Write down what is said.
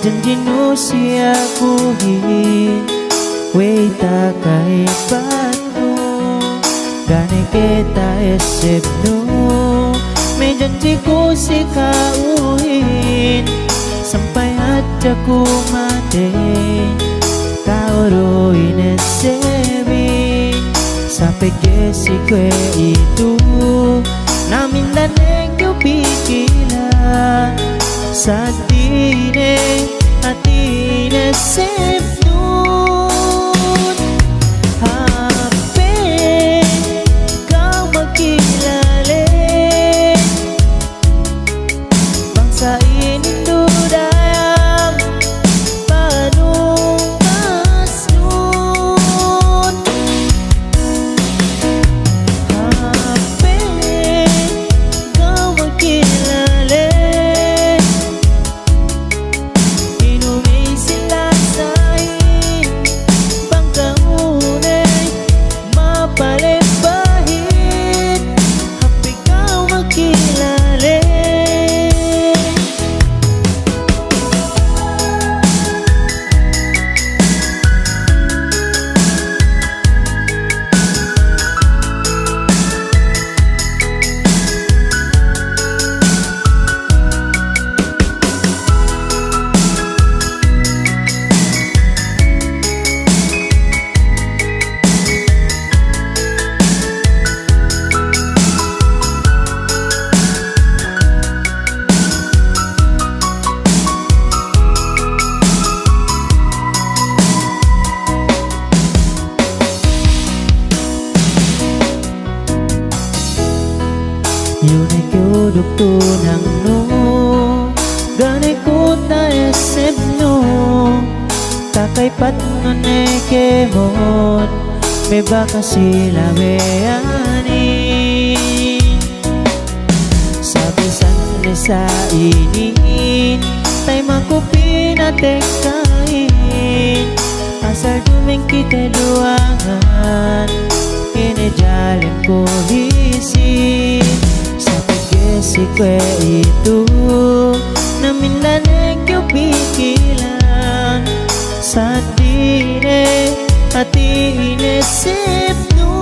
janji nu siakuhin wei ta kaibatmu gane kita esepnu me janjiku si kauhin sampai ajaku mati kau ruin esebi sampai ke si kue itu namin dan engkau pikiran satine hatine sepnun hape kau makilale bangsa ini dudayam panung kasnun hape kau makilale Yune kuduk tunang no gane kuta esep no takai pat no neke mon beba kasila beani sabisan desa ini tay maku pinatekain asal dumeng kita duangan ini jalan polisi si kue itu namin dan engkau pikiran satine hati ini sepnu